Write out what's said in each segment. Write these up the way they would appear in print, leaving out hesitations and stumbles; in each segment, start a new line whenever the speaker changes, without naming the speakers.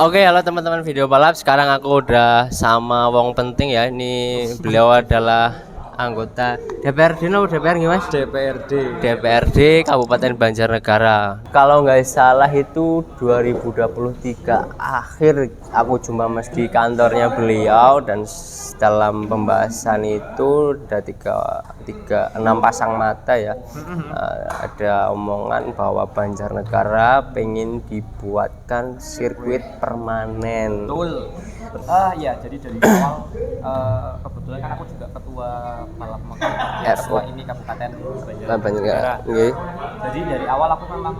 Oke, halo teman-teman video balap. Sekarang aku udah sama wong penting ya. Ini beliau adalah anggota DPRD, DPR gimana? DPRD Kabupaten Banjarnegara. Kalau nggak salah itu 2023 akhir aku jumpa Mas di kantornya beliau, dan dalam pembahasan itu ada enam pasang mata ya. Ada omongan bahwa Banjarnegara pengen dibuatkan sirkuit permanen.
Betul. Ya, jadi dari awal kebetulan kan aku juga ketua balap motor, ketua ini Kabupaten Banjarnegara.
Okay.
Jadi dari awal aku memang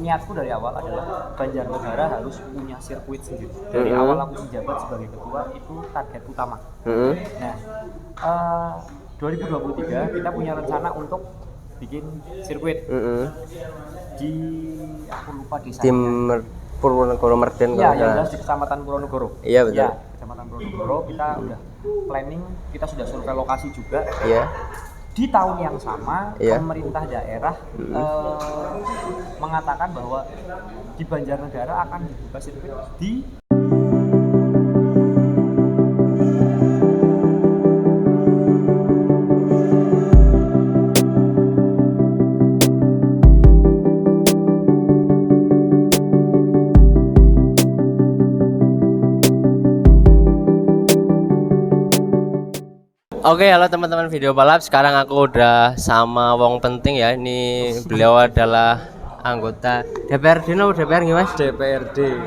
niatku dari awal adalah Banjarnegara harus punya sirkuit sendiri. Dari awal aku menjabat sebagai ketua itu target utama. Nah, 2023 kita punya rencana untuk bikin sirkuit di aku lupa desanya.
Purwonegoro Merden
ya, yang jelas di Kecamatan Purwonegoro.
Iya betul.
Ya, Kecamatan Purwonegoro kita udah planning, kita sudah survei lokasi juga.
Iya.
Di tahun yang sama pemerintah daerah mengatakan bahwa di Banjarnegara akan dibuka sirkuit di
Oke, halo teman-teman video balap. Sekarang aku udah sama wong penting ya. Ini beliau adalah anggota DPRD, DPR gimana?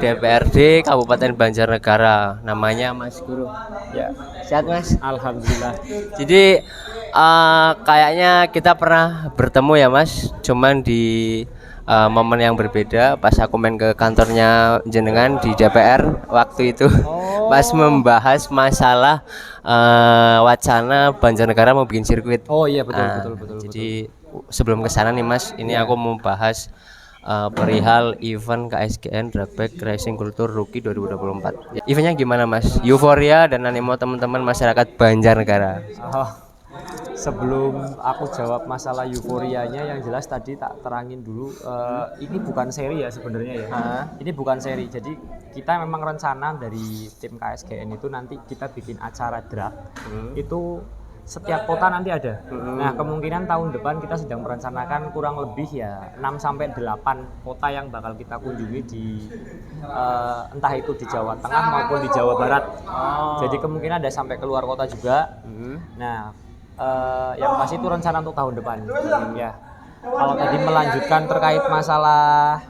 DPRD Kabupaten Banjarnegara. Namanya Mas Guru.
Ya,
sehat Mas?
alhamdulillah.
Jadi kayaknya kita pernah bertemu ya Mas, cuman di momen yang berbeda pas aku main ke kantornya jenengan di DPR waktu itu. Pas membahas masalah wacana Banjarnegara mau bikin sirkuit.
Oh iya, betul.
Jadi sebelum kesana nih Mas, ini aku mau bahas perihal event KSGN Drag Bike Racing Culture Rookie 2024. Eventnya gimana Mas? Euforia dan animo teman-teman masyarakat Banjarnegara.
Sebelum aku jawab masalah euforianya, yang jelas tadi tak terangin dulu, ini bukan seri ya sebenarnya ya. Ini bukan seri. Jadi kita memang rencana dari tim KSGN itu nanti kita bikin acara drag. Itu setiap kota nanti ada. Nah, kemungkinan tahun depan kita sedang merencanakan kurang lebih ya 6 sampai 8 kota yang bakal kita kunjungi di entah itu di Jawa Tengah maupun di Jawa Barat. Jadi kemungkinan ada sampai keluar kota juga. Nah, yang pasti itu rencana untuk tahun depan. Ya. Kalau tadi melanjutkan terkait masalah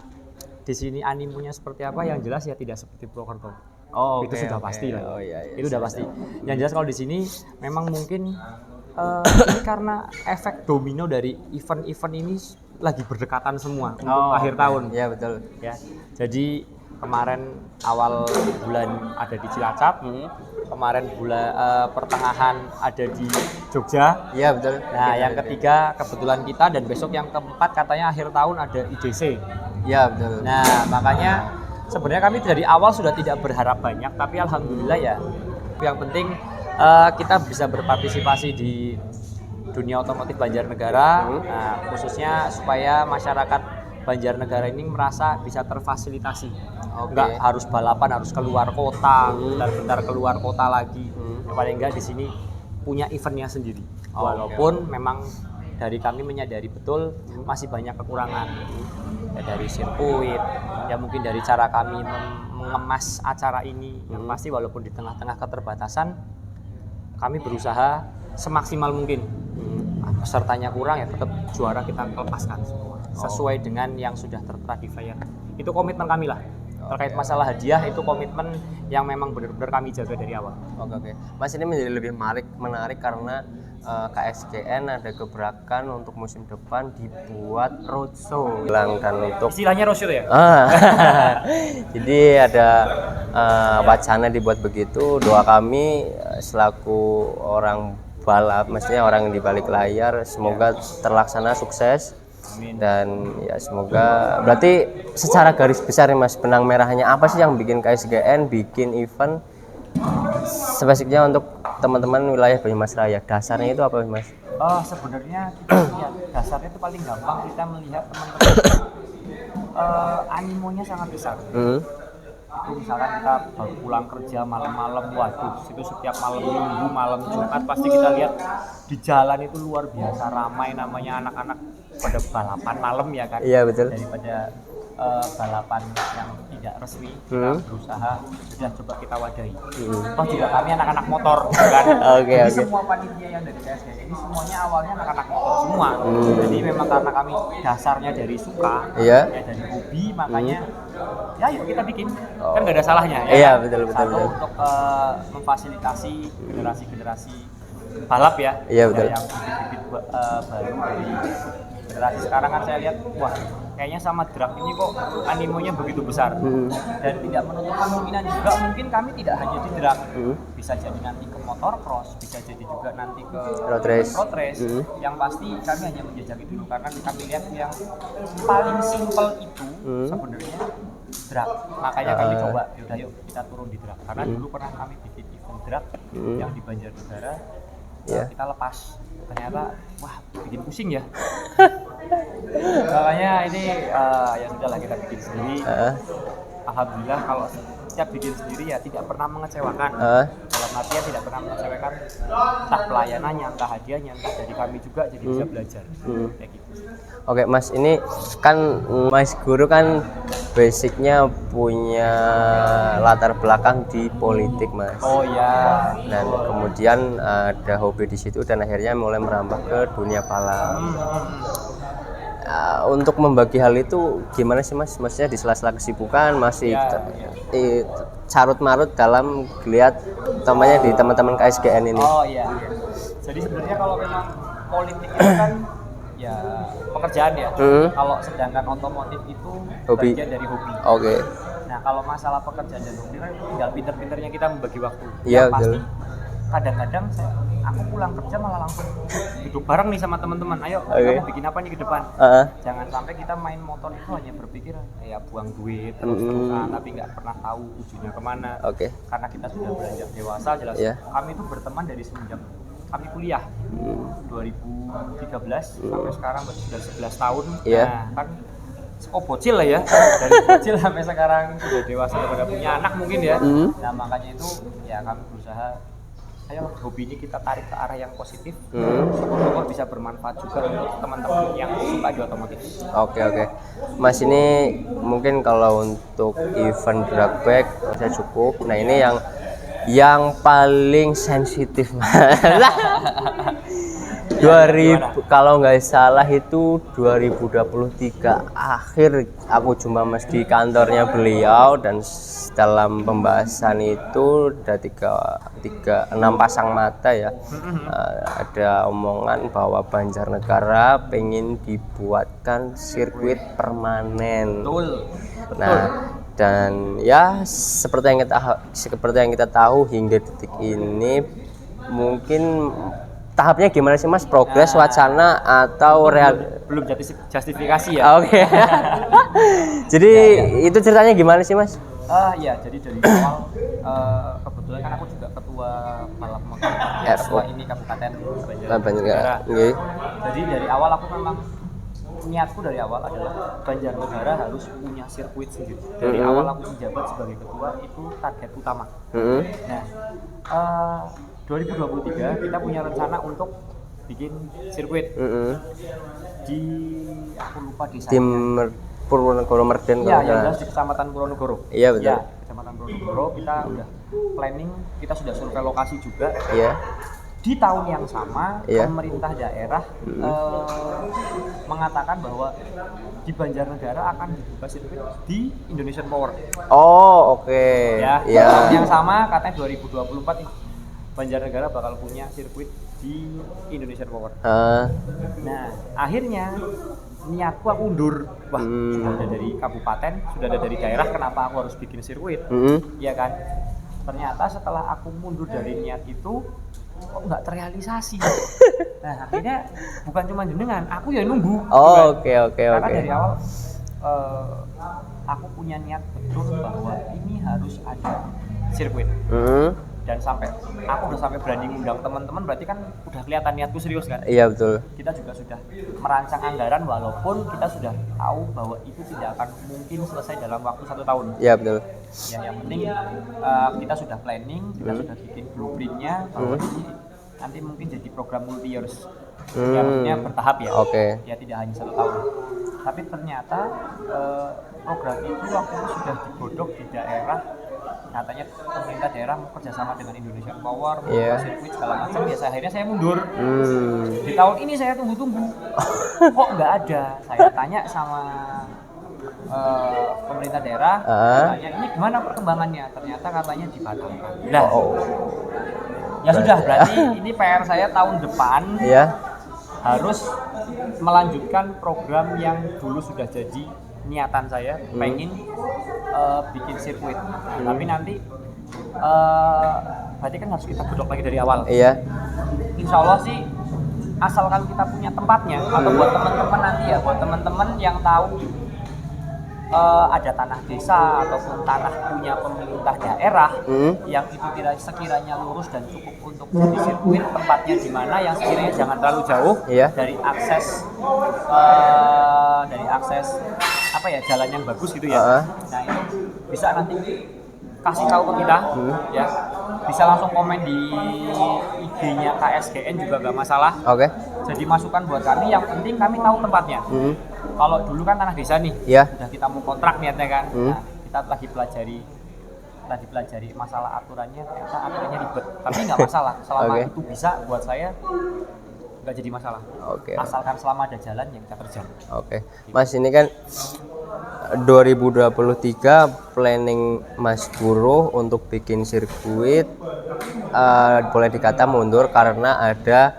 di sini animonya seperti apa, yang jelas ya tidak seperti Purwokerto. Itu sudah pasti lah. Itu sudah pasti. Yang jelas kalau di sini memang mungkin ini karena efek domino dari event-event ini lagi berdekatan semua untuk akhir tahun.
Iya betul.
Ya. Jadi kemarin awal bulan ada di Cilacap. Kemarin bulan pertengahan ada di Jogja.
Iya betul.
Nah, yang ketiga kebetulan kita, dan besok yang keempat katanya akhir tahun ada IDC.
Iya betul.
Nah, makanya sebenarnya kami dari awal sudah tidak berharap banyak, tapi alhamdulillah ya. Yang penting kita bisa berpartisipasi di dunia otomotif Banjarnegara, khususnya supaya masyarakat Banjarnegara ini merasa bisa terfasilitasi. Enggak harus balapan, harus keluar kota, bentar-bentar keluar kota lagi. Paling enggak di sini punya eventnya sendiri. Walaupun memang dari kami menyadari betul masih banyak kekurangan ya, dari sirkuit, ya mungkin dari cara kami mengemas acara ini. Yang pasti walaupun di tengah-tengah keterbatasan, kami berusaha semaksimal mungkin. Pesertanya kurang ya tetap juara kita lepaskan semua sesuai dengan yang sudah tertera di flyer. Itu komitmen kami lah. Terkait masalah hadiah, itu komitmen yang memang benar-benar kami jaga dari awal.
Oke. Mas, ini menjadi lebih menarik karena KSGN ada gebrakan untuk musim depan dibuat roadshow. Dan untuk
istilahnya roadshow ya?
Jadi ada wacana dibuat begitu. Doa kami selaku orang balap, maksudnya orang di balik layar, semoga terlaksana sukses. Dan ya semoga, berarti secara garis besar nih Mas, benang merahnya apa sih yang bikin KSGN bikin event spesifiknya untuk teman-teman wilayah Banyumas Raya? Dasarnya itu apa Mas?
Sebenarnya kita lihat dasarnya itu paling gampang, kita melihat teman-teman animonya sangat besar. itu misalkan kita baru pulang kerja malam-malam, waduh itu setiap malam Minggu, malam Jumat pasti kita lihat di jalan itu luar biasa ramai, namanya anak-anak pada balapan malam ya kan.
Iya betul.
Daripada balapan yang tidak resmi, kita berusaha sudah coba kita wadahi. Oh juga kami anak-anak motor kan. Jadi semua panitia yang dari KSG ini semuanya awalnya anak-anak motor semua. Jadi memang karena kami dasarnya dari suka, ya dari hobi, makanya ya yuk kita bikin. Kan nggak ada salahnya ya.
Iya betul.
Untuk memfasilitasi generasi-generasi balap ya.
Iya betul.
Yang bibit-bibit baru dari generasi sekarang kan saya lihat, wah kayaknya sama drag ini kok animonya begitu besar. Dan tidak menutup kemungkinan juga mungkin kami tidak hanya di drag, bisa jadi nanti ke motocross, bisa jadi juga nanti ke road race. Yang pasti kami hanya menjajaki dulu karena kami lihat yang paling simpel itu sebenarnya drag. Makanya kami coba yaudah yuk kita turun di drag, karena dulu pernah kami bikin event drag yang di Banjarnegara. Kita lepas, ternyata wah bikin pusing ya. Makanya ini ya sudahlah kita bikin sendiri. Alhamdulillah kalau setiap bikin sendiri ya tidak pernah mengecewakan. Dalam artian tidak pernah mengecewakan, entah pelayanannya, entah hadiahnya, entah dari kami juga jadi bisa belajar. Kayak gitu.
Oke Mas, ini kan Mas Guru kan basicnya punya latar belakang di politik Mas.
Oh iya.
Dan kemudian ada hobi di situ dan akhirnya mulai merambah ke dunia balap. Untuk membagi hal itu gimana sih Mas? Maksudnya di sela-sela kesibukan masih carut marut dalam lihat utamanya di teman-teman KSGN ini.
Oh iya. Jadi sebenarnya kalau memang politik itu kan ya pekerjaan ya. Kalau sedangkan otomotif itu
hobi.
bagian dari hobi.
Oke.
Nah kalau masalah pekerjaan dan hobi kan tinggal pinter-pinternya kita membagi waktu.
Iya
pasti kadang-kadang aku pulang kerja malah langsung duduk bareng nih sama teman-teman. Ayo kamu bikin apa nih ke depan? Jangan sampai kita main motor itu hanya berpikir ya buang duit terus-terusan tapi nggak pernah tahu ujungnya kemana. Karena kita sudah beranjak dewasa jelas. Kami itu berteman dari semenjak kami kuliah 2013 sampai sekarang sudah 11 tahun. Nah kan bocil lah ya, dari bocil sampai sekarang sudah dewasa udah punya anak mungkin ya. Nah makanya itu ya kami berusaha ayo hobi ini kita tarik ke arah yang positif, syukur-syukur bisa bermanfaat juga untuk teman-teman yang suka di otomotif.
Oke. Mas ini mungkin kalau untuk event drag bike saya cukup. Nah ini yang paling sensitif 2000 kalau nggak salah itu 2023 akhir aku jumpa Mas di kantornya beliau dan dalam pembahasan itu ada 6 pasang mata ya. Ada omongan bahwa Banjarnegara pengen dibuatkan sirkuit permanen.
Betul.
Nah, dan ya seperti yang kita tahu hingga detik ini mungkin tahapnya gimana sih Mas? Progres, wacana atau real?
Belum justifikasi ya.
Oke. Jadi itu ceritanya gimana sih Mas?
Ya jadi dari awal kebetulan kan aku juga ketua balap motor ketua ini Kabupaten Banjarnegara. Jadi dari awal aku memang niatku dari awal adalah Banjarnegara harus punya sirkuit sendiri. Dari awal aku menjabat sebagai ketua itu target utama. Nah 2023 kita punya rencana untuk bikin sirkuit di aku lupa desanya.
Purwonegoro Merden
ya di Kecamatan Purwonegoro.
Iya betul.
Ya, Kecamatan Purwonegoro kita udah planning, kita sudah survei lokasi juga. Di tahun yang sama pemerintah daerah mengatakan bahwa di Banjarnegara akan dibuka sirkuit di Indonesian Power.
Oh oke.
Tahun yang sama katanya 2024 Banjarnegara bakal punya sirkuit di Indonesian Power. Nah akhirnya niatku aku undur. Wah sudah ada dari kabupaten, sudah ada dari daerah, kenapa aku harus bikin sirkuit? Iya kan? Ternyata setelah aku mundur dari niat itu kok nggak terrealisasi. Nah akhirnya bukan cuma jenengan, aku ya nunggu.
Oke.
Karena dari awal aku punya niat betul bahwa ini harus ada sirkuit. dan sampai aku udah sampai berani ngundang teman-teman, berarti kan udah kelihatan niatku serius kan.
Iya betul.
Kita juga sudah merancang anggaran walaupun kita sudah tahu bahwa itu tidak akan mungkin selesai dalam waktu 1 tahun.
Iya betul.
Ya, yang penting kita sudah planning, kita sudah bikin blueprintnya bahwa ini nanti mungkin jadi program multi years. Ya, maksudnya bertahap ya.
Oke.
Ya tidak hanya 1 tahun. Tapi ternyata program itu waktu itu sudah digodok di daerah, katanya pemerintah daerah kerjasama dengan Indonesian Power, sirkuit segala macam. Ya akhirnya saya mundur. Di tahun ini saya tunggu-tunggu, kok nggak ada. Saya tanya sama pemerintah daerah, tanya ini gimana perkembangannya. Ternyata katanya dibatalkan. Nah, ya sudah, berarti ini PR saya tahun depan harus melanjutkan program yang dulu sudah jadi niatan saya, pengen bikin sirkuit. Tapi nanti berarti kan harus kita godok lagi dari awal.
Iya.
Insya Allah sih, asalkan kita punya tempatnya, atau buat teman-teman nanti ya, buat teman-teman yang tahu ada tanah desa ataupun tanah punya pemerintah daerah yang itu sekiranya lurus dan cukup untuk jadi sirkuit, tempatnya di mana yang sekiranya jangan terlalu jauh dari akses apa ya, jalan yang bagus gitu ya. Nah itu bisa nanti kasih tahu ke kita ya, bisa langsung komen di IG-nya KSGN juga gak masalah. Jadi masukan buat kami, yang penting kami tahu tempatnya. Kalau dulu kan tanah desa nih, udah kita mau kontrak niatnya kan. Nah, kita lagi pelajari masalah aturannya, ternyata aturannya ribet. Tapi nggak masalah, selama itu bisa buat saya nggak jadi masalah. Asalkan selama ada jalan yang kita kerja.
Mas, ini kan 2023 planning Mas Guru untuk bikin sirkuit boleh dikata mundur karena ada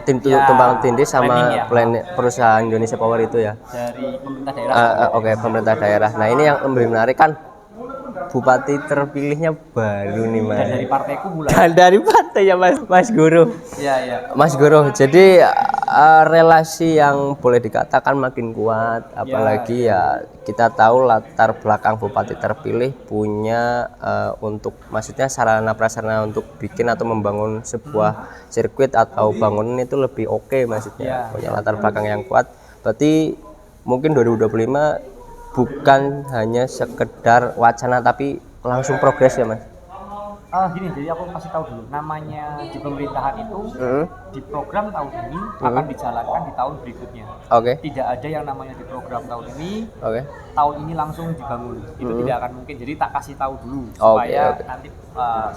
tumpang tindih sama perusahaan Indonesia Power itu ya,
dari pemerintah daerah.
Pemerintah daerah. Nah ini yang lebih menarik kan, bupati terpilihnya baru nih Mas.
Dan dari partaiku pula.
Dan dari partai ya Mas Guru.
Iya.
Mas Guru. Jadi relasi yang boleh dikatakan makin kuat, apalagi ya kita tahu latar belakang bupati terpilih punya untuk maksudnya sarana prasarana untuk bikin atau membangun sebuah sirkuit atau bangunan itu lebih oke maksudnya. Punya latar belakang yang kuat. Berarti mungkin 2025 bukan hanya sekedar wacana tapi langsung progres ya Mas.
Gini, jadi aku kasih tahu dulu, namanya di pemerintahan itu di program tahun ini akan dijalankan di tahun berikutnya. Tidak ada yang namanya di program tahun ini tahun ini langsung dibangun, itu tidak akan mungkin. Jadi tak kasih tahu dulu supaya nanti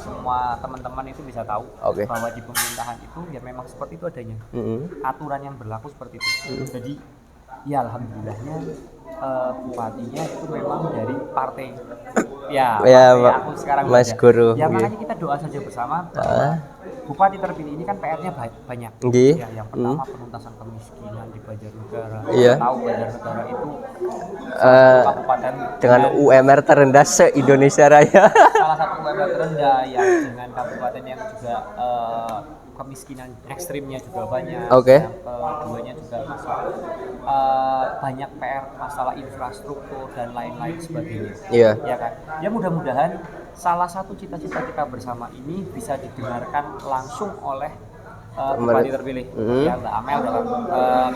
semua teman-teman itu bisa tahu bahwa di pemerintahan itu ya memang seperti itu adanya, aturan yang berlaku seperti itu. Jadi ya alhamdulillahnya bupatinya itu memang dari partai aku sekarang
Mas Guru.
Ya makanya kita doa saja bersama bahwa bupati terpilih ini kan PR-nya banyak. Ya, yang pertama penuntasan kemiskinan di Banjarnegara. Tahu Banjarnegara itu kabupaten
dengan UMR terendah se-Indonesia Raya.
Salah satu UMR terendah yang dengan kabupaten yang juga kemiskinan ekstrimnya juga banyak. Yang keduanya juga masalah banyak PR masalah infrastruktur dan lain-lain sebagainya. Ya kan. Ya mudah-mudahan salah satu cita-cita kita bersama ini bisa didengarkan langsung oleh bupati terpilih, ya Mbak Amel dalam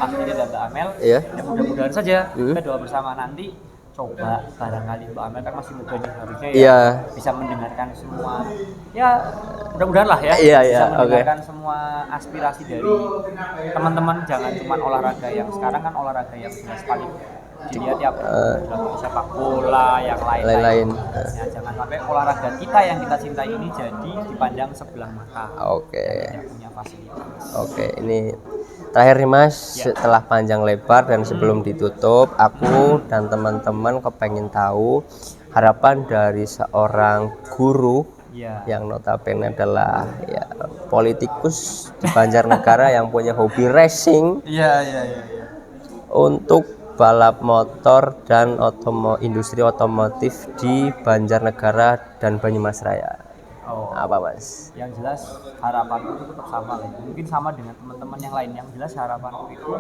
kasus ini dan Mbak Amel. Ya mudah-mudahan saja kita doa bersama nanti. Coba barangkali Mbak Amel kan masih muda nih, harusnya bisa mendengarkan semua, ya mudah-mudahan lah ya, bisa mendengarkan semua aspirasi dari teman-teman. Jangan cuma olahraga yang sekarang kan olahraga yang jelas paling dilihat ya, sepak bola yang lain-lain. Ya, jangan sampai olahraga kita yang kita cintai ini jadi dipandang sebelah mata. Tidak punya fasilitas.
Ini terakhir nih Mas, setelah panjang lebar dan sebelum ditutup, aku dan teman-teman kepengen tahu harapan dari seorang guru yang notabene adalah politikus di Banjarnegara yang punya hobi racing untuk balap motor dan industri otomotif di Banjarnegara dan Banyumas Raya. Apa Mas?
Yang jelas harapanku itu tetap sama lah. Mungkin sama dengan teman-teman yang lain. Yang jelas harapanku itu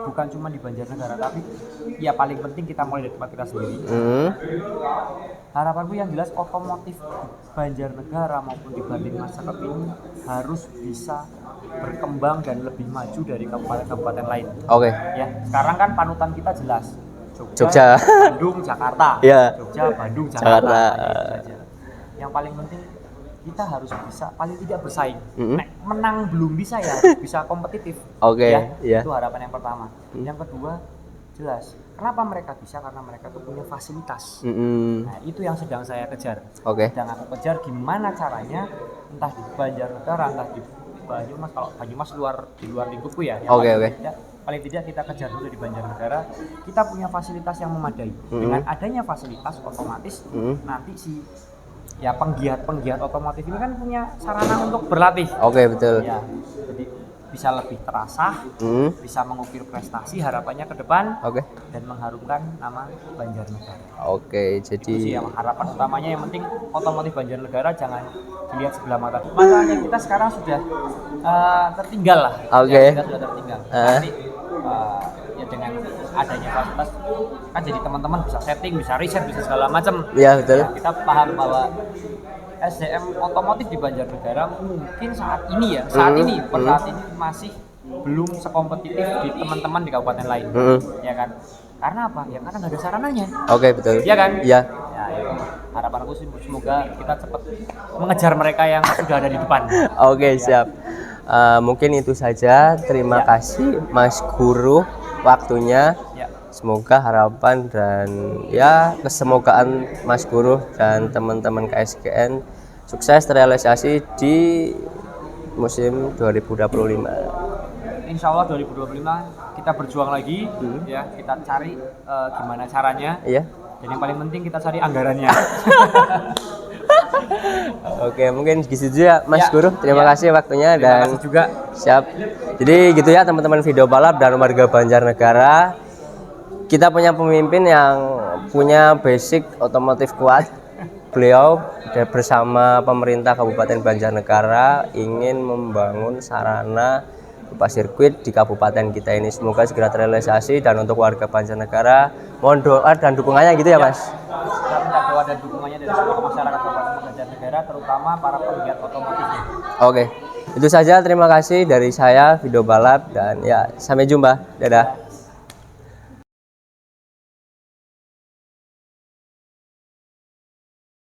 bukan cuma di Banjarnegara, tapi ya paling penting kita mulai dari tempat kita sendiri. harapanku yang jelas otomotif Banjarnegara maupun di Bandung masyarakat ini harus bisa berkembang dan lebih maju dari kabupaten-kabupaten lain.
Oke.
Ya, sekarang kan panutan kita jelas.
Jogja.
Bandung, Jakarta.
Iya.
Jogja, Bandung, Jakarta.
Jakarta.
Itu saja. Yang paling penting kita harus bisa paling tidak bersaing. Nek menang belum bisa ya, bisa kompetitif.
Oke,
Ya,
iya.
itu harapan yang pertama. Yang kedua, jelas. Kenapa mereka bisa? Karena mereka tuh punya fasilitas. Nah, itu yang sedang saya kejar.
Oke.
Sedang aku kejar gimana caranya, entah di Banjarnegara, entah di Banyumas. Kalau Banyumas di luar lingkupku ya. Yang
Oke, oke.
paling tidak kita kejar dulu di Banjarnegara. Kita punya fasilitas yang memadai. Dengan adanya fasilitas, otomatis nanti ya penggiat otomotif ini kan punya sarana untuk berlatih.
Oke, betul.
Ya, jadi bisa lebih terasa, bisa mengukir prestasi harapannya ke depan,
Oke.
dan mengharumkan nama Banjarnegara.
Oke,
Itu
jadi
sih yang harapan utamanya. Yang penting otomotif Banjarnegara jangan dilihat sebelah mata. Masalahnya kita sekarang sudah tertinggal lah.
Oke.
Ya, kita sudah tertinggal. Nanti ya dengan adanya fasilitas kan jadi teman-teman bisa setting, bisa riset, bisa segala macam.
Iya, betul.
Ya, kita paham bahwa SDM otomotif di Banjarnegara mungkin saat ini per saat ini masih belum sekompetitif di teman-teman di kabupaten lain, ya kan? Karena apa? Ya karena nggak ada sarananya.
Oke, betul.
Iya kan?
Iya.
Ya, itu harapan aku sih semoga kita cepat mengejar mereka yang sudah ada di depan.
Oke, siap. Mungkin itu saja. Terima kasih Mas Guru waktunya.
Ya.
Semoga harapan dan ya kesemogaan Mas Guru dan teman-teman KSGN sukses terrealisasi di musim 2025.
Insya Allah 2025 kita berjuang lagi, ya kita cari gimana caranya.
Iya.
Dan yang paling penting kita cari anggarannya.
Oke, mungkin gitu ya Mas
Ya,
Guru. Terima
ya.
kasih waktunya
Terima
dan
kasih juga.
siap. Jadi gitu ya teman-teman video balap dan warga Banjarnegara. Kita punya pemimpin yang punya basic otomotif kuat. Beliau bersama pemerintah Kabupaten Banjarnegara ingin membangun sarana berupa sirkuit di kabupaten kita ini. Semoga segera terrealisasi dan untuk warga Banjarnegara mohon doa dan dukungannya gitu ya, Mas.
Kita minta doa dan dukungannya dari seluruh masyarakat Kabupaten Banjarnegara, terutama para penggiat otomotifnya.
Oke. Itu saja, terima kasih dari saya Video Balap dan ya sampai jumpa. Dadah.